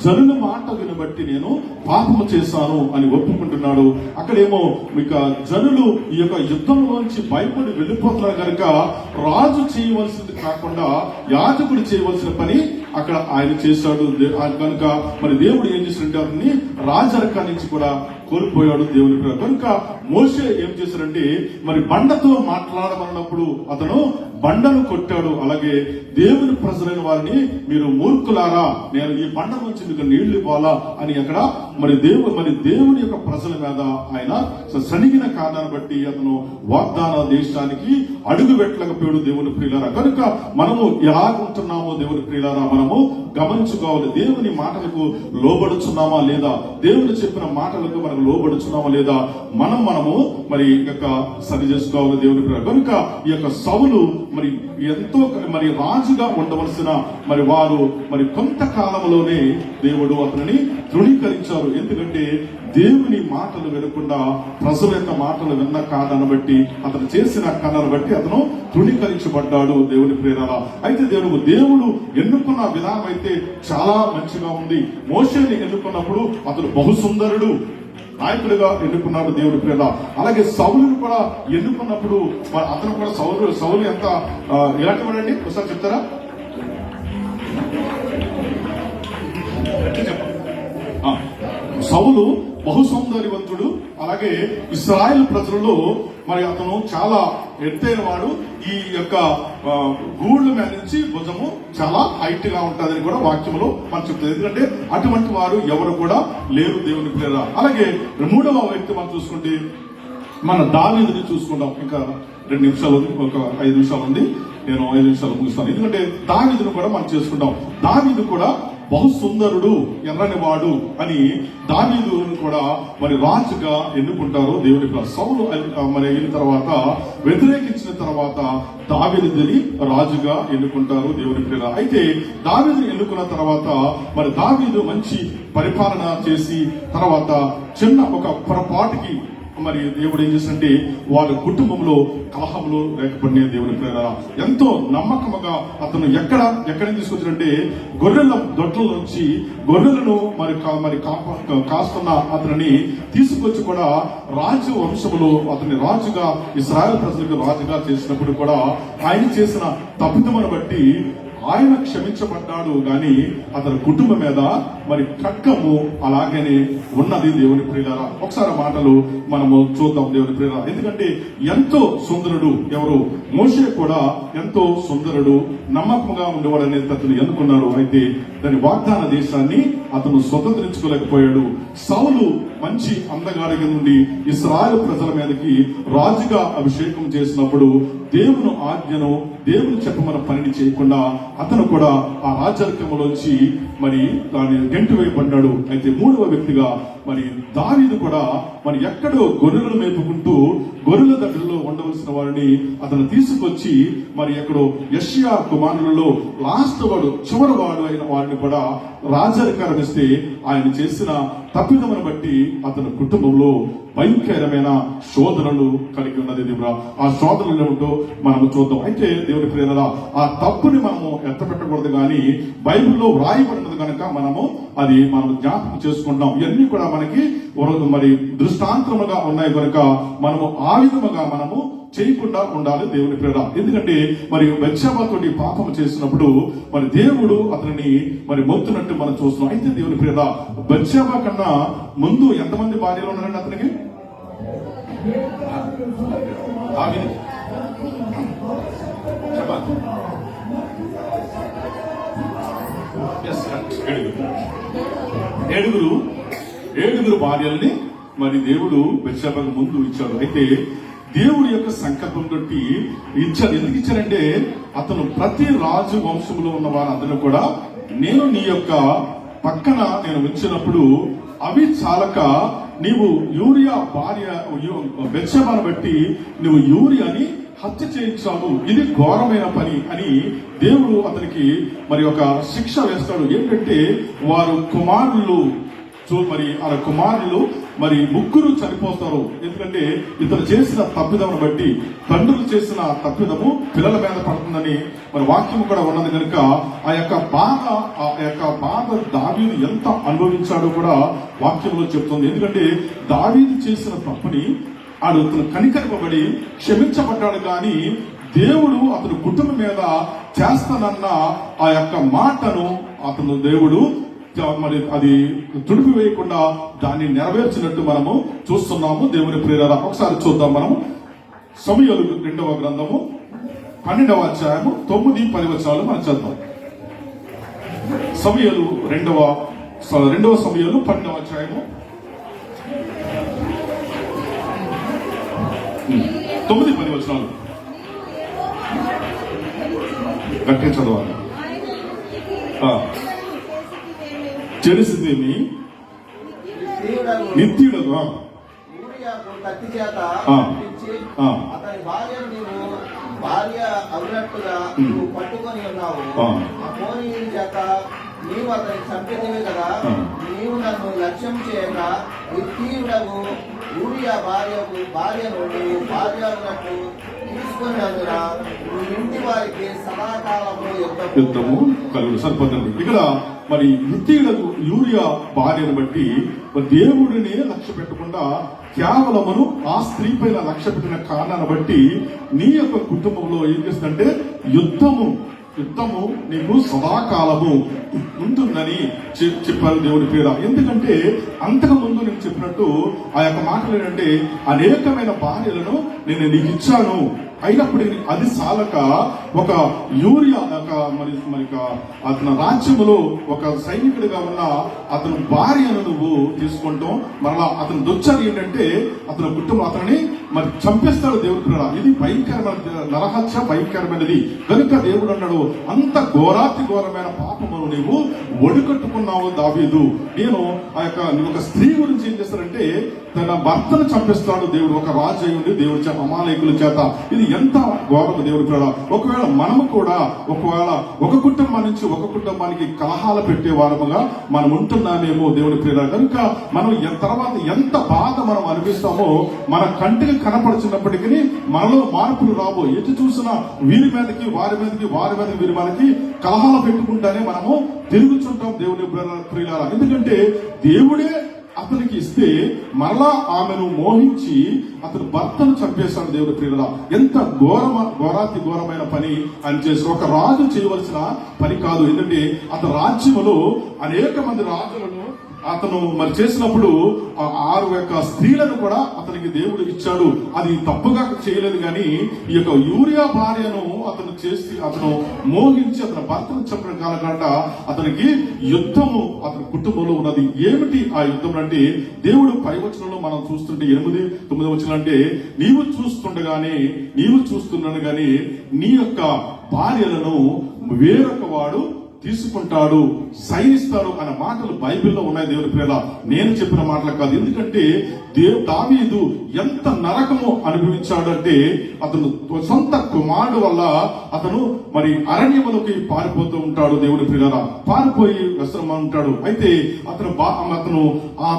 జనుల మాట వినబట్టి నేను పాపము చేశాను అని ఒప్పుకుంటున్నాడు. అక్కడేమో ఇక జనులు ఈ యొక్క యుద్ధంలోంచి భయపడి వెళ్ళిపోతున్నారు కనుక రాజు చేయవలసింది కాకుండా యాజకుడు చేయవలసిన పని అక్కడ ఆయన చేశాడు. కనుక మరి దేవుడు ఏం చేశాడంటే అతన్ని రాజరకా నుంచి కూడా కోల్పోయాడు దేవుని ప్రేమ. కనుక మోషే ఏం చేశాడంటే మరి బండతో మాట్లాడమన్నప్పుడు అతను బండను కొట్టాడు. అలాగే దేవుని ప్రజలైన వారిని మీరు మూర్ఖులారా, నేను ఈ బండ నుంచి మీకు నీళ్లు ఇవ్వాలా అని అక్కడ మరి దేవుని యొక్క ప్రజల మీద ఆయన సనిగిన కారణాన్ని బట్టి అతను వాగ్దాన దేశానికి అడుగు పెట్టలేకపోయాడు దేవుని ప్రియులారా. కనుక మనము ఎలాగుంటున్నామో దేవుని ప్రియులారా మనము గమనించుకోవాలి. దేవుని మాటలకు లోబడుచున్నామా లేదా, దేవుని చెప్పిన మాటలకు మనకు లోబడుచున్నామా లేదా మనము మరి సరి చేసుకోవాలి దేవుని ప్రియులారా. కనుక ఈ యొక్క సౌలు మరి ఎంతో మరి రాజుగా ఉండవలసిన మరి వారు మరి కొంతకాలంలోనే దేవుడు అతనిని తృణీకరించారు. ఎందుకంటే దేవుని మాటలు వినకుండా ప్రజల యొక్క మాటలు విన్న కారణాన్ని బట్టి, అతను చేసిన కన్నను బట్టి అతను తృణీకరించబడ్డాడు. దేవుని ప్రేరణ అయితే దేవుడు ఎన్నుకున్న విధానం అయితే చాలా మంచిగా ఉంది. మోషేని ఎన్నుకున్నప్పుడు అతను బహుసుందరుడు నాయకుడిగా ఎన్నుకున్నాడు దేవుడి ప్రేమ. అలాగే సౌలుని కూడా ఎన్నుకున్నప్పుడు అతను కూడా సౌలు ఎంత ఎలాంటి వాడండి ఒకసారి చెప్తారా? సౌలు బహుసౌందర్యవంతుడు. అలాగే ఇశ్రాయేలు ప్రజలలో మరి అతను చాలా ఎత్తైన వాడు. ఈ యొక్క గూళ్ళ మీద నుంచి భుజము చాలా హైట్ గా ఉంటుందని కూడా వాక్యంలో మనం చెప్తుంది. ఎందుకంటే అటువంటి వారు ఎవరు కూడా లేరు దేవుని ప్రేర. అలాగే మూడవ వ్యక్తి మనం చూసుకుంటే మన దావీదుని చూసుకుంటాం. ఇంకా 2 నిమిషాలు ఉంది, ఒక 5 నిమిషాలు ఉంది. నేను 5 నిమిషాలు ముగిస్తాను. ఎందుకంటే దావీదును కూడా మనం చేసుకుంటాం. దావీదు కూడా బహుసుందరుడు, ఎర్రని వాడు అని దావీదును కూడా మరి రాజుగా ఎన్నుకుంటారు దేవుని ప్రేమ. సౌలు మరి అయిన తర్వాత వ్యతిరేకించిన తర్వాత దావీదుని రాజుగా ఎన్నుకుంటారు దేవుని ప్రేమ. అయితే దావీదుని ఎన్నుకున్న తర్వాత మరి దావీదు మంచి పరిపాలన చేసి తర్వాత చిన్న ఒక పొరపాటుకి మరి దేవుడు ఏం చేసినంటే వాళ్ళ కుటుంబంలో కలహములు లేకపోతే దేవుని ప్రేరణ ఎంతో నమ్మకముగా అతను ఎక్కడ తీసుకొచ్చినంటే గొర్రెల దొడ్ల నుంచి గొర్రెలను మరి కాస్తున్న అతనిని తీసుకొచ్చి కూడా రాజు వంశములో అతని రాజుగా ఇశ్రాయేలు ప్రజలకు రాజుగా చేసినప్పుడు కూడా ఆయన చేసిన తప్పిదమును బట్టి ఆయన క్షమించబడ్డాడు. గాని అతని కుటుంబం మీద మరి ఖడ్గము అలాగనే ఉన్నది దేవుని ప్రియులారా. ఒకసారి మాటలు మనము చూద్దాం దేవుని ప్రియులారా. ఎందుకంటే ఎంతో సుందరుడు ఎవరు? మోషే కూడా ఎంతో సుందరుడు, నమ్మకంగా ఉండేవాడనే అతను ఎన్నుకున్నారు. అయితే దాని వాగ్దాన దేశాన్ని అతను స్వతంత్రించుకోలేకపోయాడు. సౌలు మంచి అందగాడిగా నుండి ఇశ్రాయేలు ప్రజల మీదకి రాజుగా అభిషేకం చేసినప్పుడు దేవుని ఆజ్ఞను దేవుని చెప్పమన్న పనిని చేయకుండా అతను కూడా ఆ రాజరికంలోంచి మరి దాన్ని గెంటు వేయబడ్డాడు. అయితే మూడవ వ్యక్తిగా మరి దావీదు కూడా మరి ఎక్కడో గొర్రెలను మేపుకుంటూ గొర్రెల దగ్గరలో ఉండవలసిన వారిని అతను తీసుకొచ్చి మరి ఎక్కడో యెషయా కుమారులలో లాస్ట్ వాడు చివరి వాడు అయిన వారిని కూడా రాజరికారం ఇస్తే ఆయన చేసిన తప్పిదమును బట్టి అతని కుటుంబంలో భయంకరమైన శోధనలు కలిగి ఉన్నది. దేవుడా ఆ శోధనలు ఏమిటో మనము చూద్దాం. అయితే దేవుని ప్రేరణ ఆ తప్పుని మనము ఎత్తపెట్టకూడదు, కానీ బైబిల్లో వ్రాయబడినది కనుక మనం జ్ఞాపకం చేసుకుంటాం. ఇవన్నీ కూడా మనకి మరి దృష్టాంతముగా ఉన్నాయి కనుక మనము ఆ విధముగా మనము చేయకుండా ఉండాలి దేవుని ప్రేరణ. ఎందుకంటే మరి బత్షెబతోటి పాపం చేసినప్పుడు మరి దేవుడు అతనిని మరి మొత్తునట్టు మనం చూస్తున్నాం. అయితే దేవుని ప్రేరణ బత్షెబ కన్నా ముందు ఎంతమంది భార్యలు ఉన్నారండి అతనికి? ఏడుగురు భార్యల్ని మరి దేవుడు బత్షెబకు ముందు ఇచ్చాడు. అయితే దేవుడి యొక్క సంకల్పం తోటి ఇచ్చారు. ఎందుకు ఇచ్చారంటే అతను ప్రతి రాజు వంశంలో ఉన్న వారందరూ కూడా నేను నీ యొక్క పక్కన నేను ఉంచినప్పుడు అవి చాలక నీవు యూరియా భార్య బత్షెబను బట్టి నువ్వు యూరియాని హత్య చేయించావు, ఇది ఘోరమైన పని అని దేవుడు అతనికి మరి ఒక శిక్ష వేస్తాడు. ఏంటంటే వారు కుమారులు మరి ఆ కుమారులు మరి 3 చనిపోతారు. ఎందుకంటే ఇతను చేసిన తప్పిదమును బట్టి తండ్రులు చేసిన తప్పిదము పిల్లల మీద పడుతుందని మరి వాక్యం కూడా ఉన్నది కనుక ఆ యొక్క బాధ దావీదు ఎంత అనుభవించాడో కూడా వాక్యంలో చెప్తుంది. ఎందుకంటే దావీదు చేసిన తప్పుని అతను కనికరింపబడి క్షమించబడ్డాడు, కానీ దేవుడు అతని కుటుంబం మీద చేస్తానన్న ఆ యొక్క మాటను అతను దేవుడు మరి అది తుడిపి వేయకుండా దాన్ని నెరవేర్చినట్టు మనము చూస్తున్నాము దేవుని ప్రేరణ. ఒకసారి చూద్దాం. మనము సమూయేలు 2వ గ్రంథము 12వ అధ్యాయము 9-10 వచనాలు మనం చదువుతాం. సమూయేలు 2వ సమూయేలు 12వ అధ్యాయము 9-10 వచనాలు గట్టిగా చదవాలి. తెలిసిందేమి నిత్యుడుగా కత్తి చేత అతని భార్యను నీవు భార్య అన్నట్టుగా నువ్వు పట్టుకొని ఉన్నావు. ఆ పోనీ చేత నీవు అతని చంపినవి కదా, నీ నీవు నన్ను లక్ష్యం చేయక హిత్తీయుడగు ఊరియా భార్యను నీవు భార్యనట్టు తీసుకున్నందున నీ ఇంటి వారికి సదాకాలము యుద్ధము కలుగు. సరిపోతుంది. ఇక్కడ మరి హిత్తీయులకు యూరియా భార్యను బట్టి దేవుడిని లక్ష్య పెట్టకుండా కేవలమును ఆ స్త్రీ పైన లక్ష్య పెట్టిన కారణాన్ని బట్టి నీ యొక్క కుటుంబంలో ఏం చేస్తుందంటే యుద్ధము నీకు సదాకాలము ఉంటుందని చెప్పారు దేవుడి పేర. ఎందుకంటే అంతకు ముందు నేను చెప్పినట్టు ఆ యొక్క మాటలు ఏంటంటే అనేకమైన భార్యలను నేను నీకు ఇచ్చాను, అయినప్పుడు అది సాలక ఒక యూరియా అతని రాజ్యములో ఒక సైనికుడిగా ఉన్న అతను భార్యను నువ్వు తీసుకుంటాం. మరలా అతను దొచ్చారు ఏంటంటే అతని కుటుంబం అతన్ని మరి చంపేస్తాడు దేవుడి పిల్ల. ఇది భయంకరమైన నరహత్య, భయంకరమైనది. కనుక దేవుడు అన్నాడు, అంత ఘోరాతి ఘోరమైన పాపమును నీవు ఒడికట్టుకున్నావు దావీదు. నేను ఒక స్త్రీ గురించి ఏం చేస్తారంటే తన భర్తను చంపేస్తాడు దేవుడు. ఒక రాజు అయి ఉండి దేవుడి చేత అమాలేకుల చేత. ఇది ఎంత ఘోరం దేవుడి పిల్ల. ఒకవేళ మనము కూడా ఒక కుటుంబం నుంచి ఒక కుటుంబానికి కలహాలు పెట్టే వారముగా మనం ఉంటున్నామేమో దేవుడి పిల్ల. కనుక మనం తర్వాత ఎంత బాధ మనం అనిపిస్తామో మన కంటికి కనపడుతున్నప్పటికీ మనలో మార్పులు రావు. ఎటు చూసినా వీరి మీదకి వారి మీదకి వీరి మీదకి కలహాలు పెట్టుకుంటానే మనము తిరుగుతుంటాం దేవుని ప్రియులారా. ఎందుకంటే దేవుడే అతనికి ఇస్తే మరలా ఆమెను మోహించి అతను భర్తను చంపేశాడు దేవుడి ప్రియులారా. ఎంత ఘోరాతి ఘోరమైన పని అని చేసి ఒక రాజు చేయవలసిన పని కాదు. ఎందుకంటే అతని రాజ్యములో అనేక మంది రాజులను అతను మరి చేసినప్పుడు 6 యొక్క స్త్రీలను కూడా అతనికి దేవుడు ఇచ్చాడు. అది తప్పుగా చేయలేదు. కానీ ఈ యొక్క యూరియా భార్యను అతను చేసి అతను మోహించి అతని భర్తను చెప్పడం కాలకుండా అతనికి యుద్ధము అతని కుటుంబంలో ఉన్నది. ఏమిటి ఆ యుద్ధం అంటే దేవుడు పై వచనంలో మనం చూస్తుంటే 8, 9 వచనం అంటే నీవు చూస్తున్నాను గాని నీ యొక్క భార్యలను వేరొక వాడు తీసుకుంటాడు, సైనిస్తాడు అనే మాటలు బైబిల్లో ఉన్నాయి దేవుని ప్రేమ. నేను చెప్పిన మాటలు కాదు. ఎందుకంటే దావీదు ఎంత నరకము అనుభవించాడంటే అతను సొంత కుమారుడు వల్ల అతను మరి అరణ్యములోకి పారిపోతూ ఉంటాడు దేవుని ప్రియులారా. పారిపోయి వ్యసనం ఉంటాడు. అయితే అతను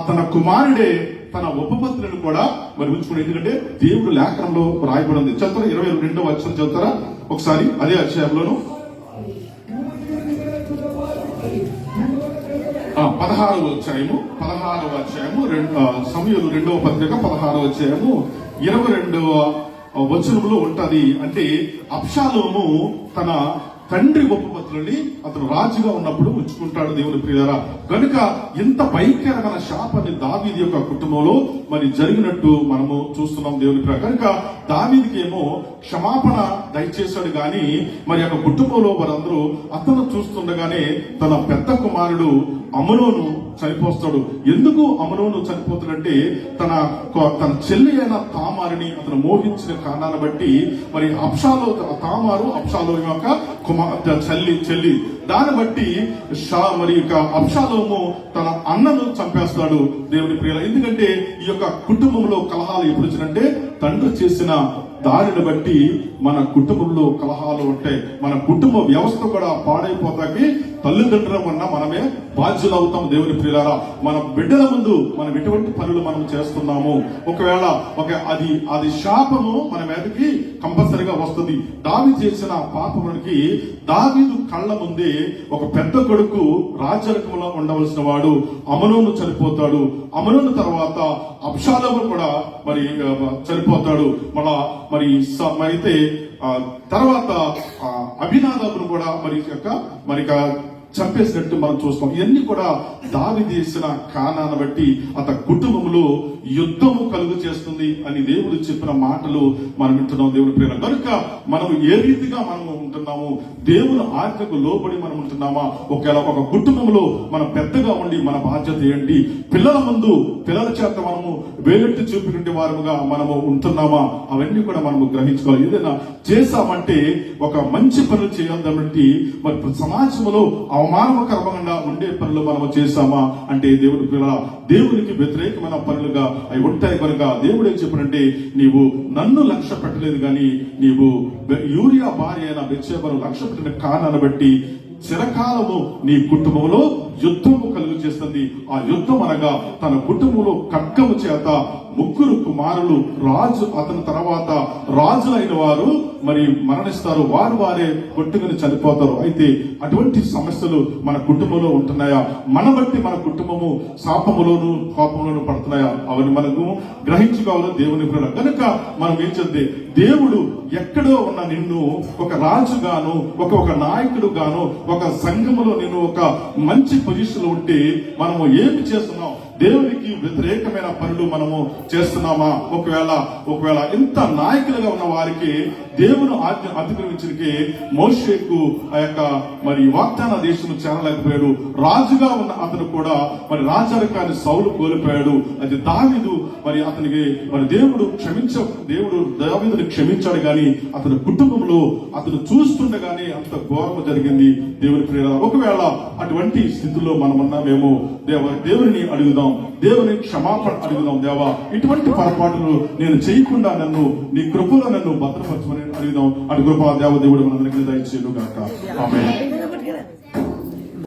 తన కుమారుడే తన ఉపపత్రులను కూడా మరి ఉంచుకుని. ఎందుకంటే దేవుడు లేఖనంలో రాయబడింది. చదువుతారా 22వ వచనం చదువుతారా ఒకసారి? అదే అధ్యాయంలోను 16వ అధ్యాయము సమూయేలు 2వ పత్రిక 16వ అధ్యాయము 22వ వచనంలో ఉంటది. అంటే అబ్షాలోము తన తండ్రి ఉపపత్రులని అతను రాజుగా ఉన్నప్పుడు ఉంచుకుంటాడు దేవుని ప్రియులారా. కనుక ఇంత భయంకరమైన శాపాన్ని దావీదు యొక్క కుటుంబంలో మరి జరిగినట్టు మనము చూస్తున్నాం దేవుని ప్రియులారా. కనుక దావీదుకి ఏమో క్షమాపణ దయచేశాడు గాని మరి యొక్క కుటుంబంలో వారందరూ అతను చూస్తుండగానే తన పెద్ద కుమారుడు అమ్నోను చనిపోతాడు. ఎందుకు అమ్నోను చనిపోతాడంటే తన చెల్లి అయిన తామారుని అతను మోహించిన కారణాన్ని బట్టి మరి తామారు అబ్షాలో యొక్క చెల్లి దాన్ని బట్టి మరి అబ్షాలోము తన అన్నను చంపేస్తాడు దేవుని ప్రియుల. ఎందుకంటే ఈ యొక్క కుటుంబంలో కలహాలు ఎప్పుడు వచ్చినంటే తండ్రి చేసిన దారిని బట్టి మన కుటుంబంలో కలహాలు ఉంటాయి. మన కుటుంబ వ్యవస్థ కూడా పాడైపోతాకి తల్లిదండ్రుల వల్ల మనమే బాధ్యులు అవుతాం దేవుని ప్రియులారా. మన బిడ్డల ముందు మనం ఎటువంటి పనులు మనం చేస్తున్నాము, ఒకవేళ అది శాపము మన మీదకి కంపల్సరిగా వస్తుంది. దావీదు చేసిన పాపమునికి దావీదు కళ్ళ ముందే ఒక పెద్ద కొడుకు రాజ్యరకంలో ఉండవలసిన వాడు అమ్నోను చనిపోతాడు. అమ్నోను తర్వాత అబ్షాలోము కూడా మరి చనిపోతాడు. అయితే తర్వాత అభినాదాబును కూడా మరి చంపేసినట్టు మనం చూస్తాం. ఇవన్నీ కూడా దావీదు చేసిన కారణాన్ని బట్టి అతని కుటుంబంలో యుద్ధము కలుగు చేస్తుంది అని దేవుడు చెప్పిన మాటలు మనం వింటున్నాం దేవుని ప్రేమ. కనుక మనం ఏ రీతిగా మనం ఉంటున్నాము, దేవుని ఆజ్ఞకు లోబడి మనం ఉంటున్నామా? ఒక కుటుంబంలో మనం పెద్దగా ఉండి మన బాధ్యత ఏంటి, పిల్లల చేత మనము వేలెట్టి చూపినటువంటి వారుగా మనము ఉంటున్నామా, అవన్నీ కూడా మనము గ్రహించుకోవాలి. ఏదైనా చేశామంటే ఒక మంచి పనులు చేయాలంటే మరి సమాజంలో అవమానకరంగా ఉండే పనులు మనము చేశామా అంటే దేవునికి వ్యతిరేకమైన పనులుగా అవి ఉంటాయి. కనుక దేవుడు ఏం చెప్పారంటే నీవు నన్ను లక్ష్య పెట్టలేదు కానీ నీవు యూరియా భార్య అయిన బెత్షెబను లక్ష్య పెట్టిన కారణాన్ని బట్టి చిరకాలము నీ కుటుంబంలో యుద్ధము కలుగు చేస్తుంది. ఆ యుద్ధం అనగా తన కుటుంబంలో ఖడ్గము చేత 3 కుమారులు రాజు అతని తర్వాత రాజులైన వారు మరి మరణిస్తారు. వారే కొట్టుకుని చనిపోతారు. అయితే అటువంటి సమస్యలు మన కుటుంబంలో ఉంటున్నాయా? మన బట్టి మన కుటుంబము శాపములోను కోపంలోను పడుతున్నాయా? అవన్నీ మనకు గ్రహించుకోవాలి దేవుని ప్రేమ. కనుక మనం ఏం చేద్దే, దేవుడు ఎక్కడో ఉన్న నిన్ను ఒక రాజుగాను, ఒక నాయకుడు గాను, ఒక సంఘములో నిన్ను ఒక మంచి పొజిషన్ లో ఉంటే మనము ఏమి చేస్తున్నాం? దేవునికి వ్యతిరేకమైన పనులు మనము చేస్తున్నామా? ఒకవేళ ఇంత నాయకులుగా ఉన్న వారికి దేవుని ఆజ్ఞ అతిక్రమించడానికి మోషేకు ఆ యొక్క మరి వాగ్దాన దేశం చేరలేకపోయాడు. రాజుగా ఉన్న అతను కూడా మరి రాజరికాన్ని సౌలు కోల్పోయాడు. అది దావీదు మరి అతనికి మరి దేవుడు దావీదుని క్షమించాడు గాని అతని కుటుంబంలో అతను చూస్తుండగానే అంత ఘోరము జరిగింది. దేవుని ప్రేరణ. ఒకవేళ అటువంటి స్థితిలో మనం ఉన్నామేమో, దేవుని అడుగుదాం, దేవుని క్షమాపణ అడుగుదాం. దేవా, ఇటువంటి పొరపాటును నేను చేయకుండా నన్ను నీ కృపలో నన్ను భద్రపరచమని అడుగుదాం. అటు కృపా దేవుడు మనందరికీ దయచేయను గాక. ఆమేన్.